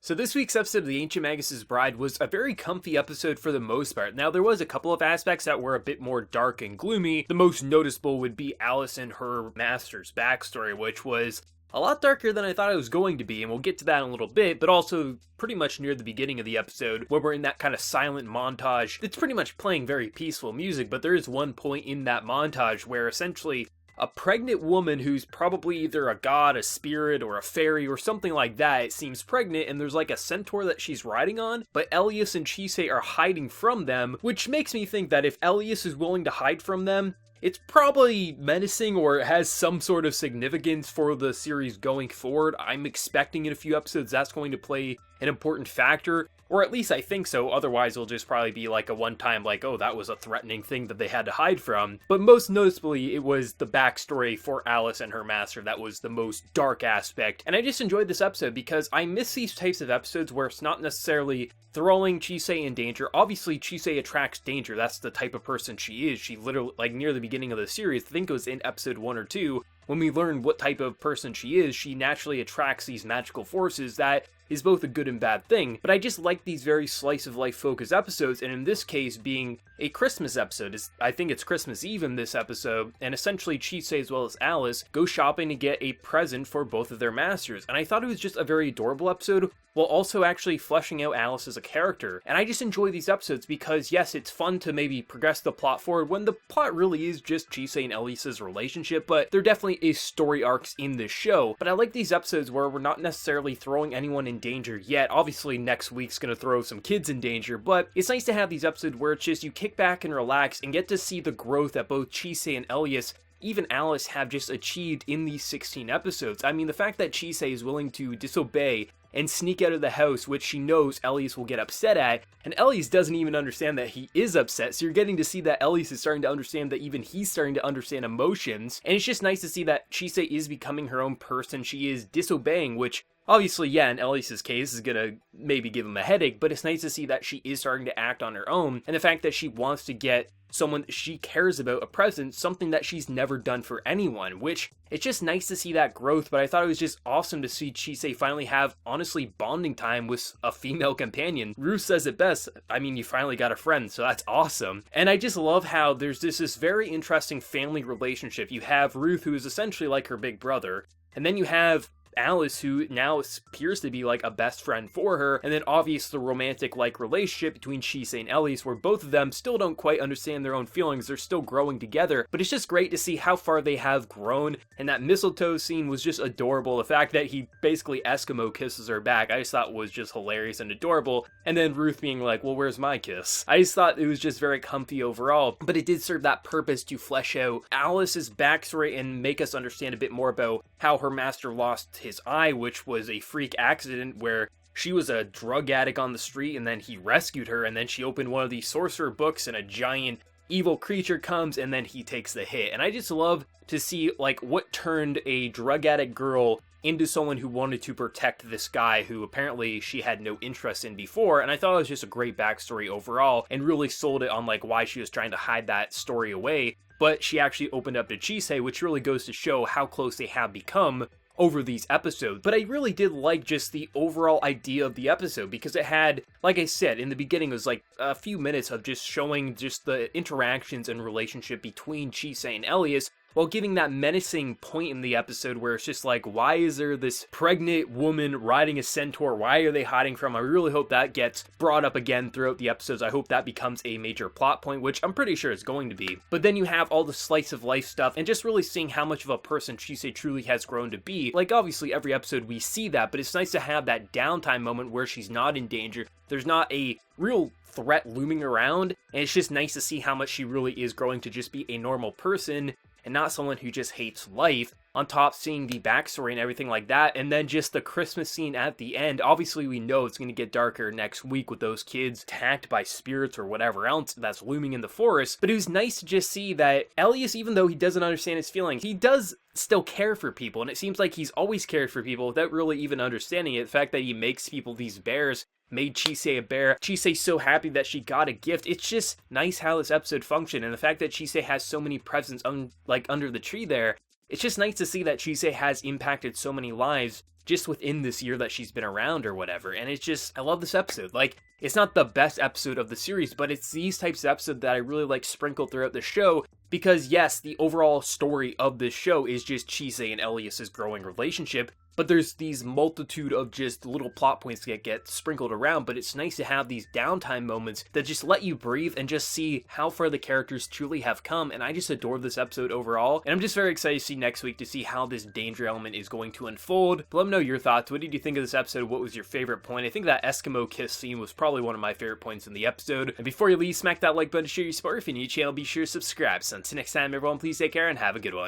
So this week's episode of The Ancient Magus' Bride was a very comfy episode for the most part. Now, there was a couple of aspects that were a bit more dark and gloomy. The most noticeable would be Alice and her master's backstory, which was a lot darker than I thought it was going to be, and we'll get to that in a little bit, but also pretty much near the beginning of the episode, when we're in that kind of silent montage that's pretty much playing very peaceful music, but there is one point in that montage where essentially a pregnant woman who's probably either a god, a spirit, or a fairy, or something like that, it seems pregnant, and there's like a centaur that she's riding on, but Elias and Chise are hiding from them, which makes me think that if Elias is willing to hide from them, it's probably menacing or has some sort of significance for the series going forward. I'm expecting in a few episodes that's going to play an important factor, or at least I think so, otherwise it'll just probably be like a one-time like, oh, that was a threatening thing that they had to hide from. But most noticeably, it was the backstory for Alice and her master that was the most dark aspect, and I just enjoyed this episode because I miss these types of episodes where it's not necessarily throwing Chise in danger. Obviously, Chise attracts danger, that's the type of person she is. She literally, like near the beginning of the series, I think it was in episode 1 or 2, when we learn what type of person she is, she naturally attracts these magical forces that is both a good and bad thing, but I just like these very slice-of-life focused episodes, and in this case being a Christmas episode. I think it's Christmas Eve in this episode, and essentially Chise as well as Alice go shopping to get a present for both of their masters, and I thought it was just a very adorable episode, while also actually fleshing out Alice as a character. And I just enjoy these episodes because, yes, it's fun to maybe progress the plot forward when the plot really is just Chise and Elias's relationship, but there definitely is story arcs in this show. But I like these episodes where we're not necessarily throwing anyone in danger yet. Obviously, next week's gonna throw some kids in danger, but it's nice to have these episodes where it's just you kick back and relax and get to see the growth that both Chise and Elias, even Alice, have just achieved in these 16 episodes. I mean, the fact that Chise is willing to disobey and sneak out of the house, which she knows Elias will get upset at, and Elias doesn't even understand that he is upset, so you're getting to see that Elias is starting to understand that even he's starting to understand emotions, and it's just nice to see that Chise is becoming her own person. She is disobeying, which obviously, yeah, in Elias's case is gonna maybe give him a headache, but it's nice to see that she is starting to act on her own, and the fact that she wants to get someone she cares about a present, something that she's never done for anyone, which it's just nice to see that growth. But I thought it was just awesome to see Chise finally have, honestly, bonding time with a female companion. Ruth says it best, I mean, you finally got a friend, so that's awesome. And I just love how there's this very interesting family relationship. You have Ruth, who is essentially like her big brother, and then you have Alice, who now appears to be like a best friend for her, and then obviously the romantic like relationship between Chise and Elias, where both of them still don't quite understand their own feelings. They're still growing together, but it's just great to see how far they have grown. And that mistletoe scene was just adorable. The fact that he basically Eskimo kisses her back, I just thought was just hilarious and adorable. And then Ruth being like, well, where's my kiss? I just thought it was just very comfy overall, but it did serve that purpose to flesh out Alice's backstory and make us understand a bit more about how her master lost his eye, which was a freak accident where she was a drug addict on the street and then he rescued her, and then she opened one of these sorcerer books and a giant evil creature comes and then he takes the hit. And I just love to see like what turned a drug addict girl into someone who wanted to protect this guy who apparently she had no interest in before, and I thought it was just a great backstory overall and really sold it on like why she was trying to hide that story away, but she actually opened up to Chise, which really goes to show how close they have become over these episodes. But I really did like just the overall idea of the episode, because it had, like I said, in the beginning it was like a few minutes of just showing just the interactions and relationship between Chise and Elias, while giving that menacing point in the episode where it's just like, why is there this pregnant woman riding a centaur? Why are they hiding from? I really hope that gets brought up again throughout the episodes. I hope that becomes a major plot point, which I'm pretty sure it's going to be. But then you have all the slice of life stuff and just really seeing how much of a person Chise truly has grown to be. Like, obviously every episode we see that, but it's nice to have that downtime moment where she's not in danger. There's not a real threat looming around, and it's just nice to see how much she really is growing to just be a normal person and not someone who just hates life. On top, seeing the backstory and everything like that, and then just the Christmas scene at the end. Obviously, we know it's going to get darker next week with those kids attacked by spirits or whatever else that's looming in the forest, but it was nice to just see that Elias, even though he doesn't understand his feelings, he does still care for people, and it seems like he's always cared for people without really even understanding it. The fact that he makes people these bears made Chise a bear. Chise's so happy that she got a gift. It's just nice how this episode functioned, and the fact that Chise has so many presents like under the tree there, it's just nice to see that Chise has impacted so many lives just within this year that she's been around or whatever. And it's just, I love this episode. Like, it's not the best episode of the series, but it's these types of episodes that I really like sprinkled throughout the show. Because yes, the overall story of this show is just Chise and Elias's growing relationship, but there's these multitude of just little plot points that get sprinkled around, but it's nice to have these downtime moments that just let you breathe and just see how far the characters truly have come, and I just adore this episode overall, and I'm just very excited to see next week to see how this danger element is going to unfold. But let me know your thoughts. What did you think of this episode? What was your favorite point? I think that Eskimo kiss scene was probably one of my favorite points in the episode, and before you leave, smack that like button to show your support. If you're new to the channel, be sure to subscribe. So until next time, everyone, please take care and have a good one.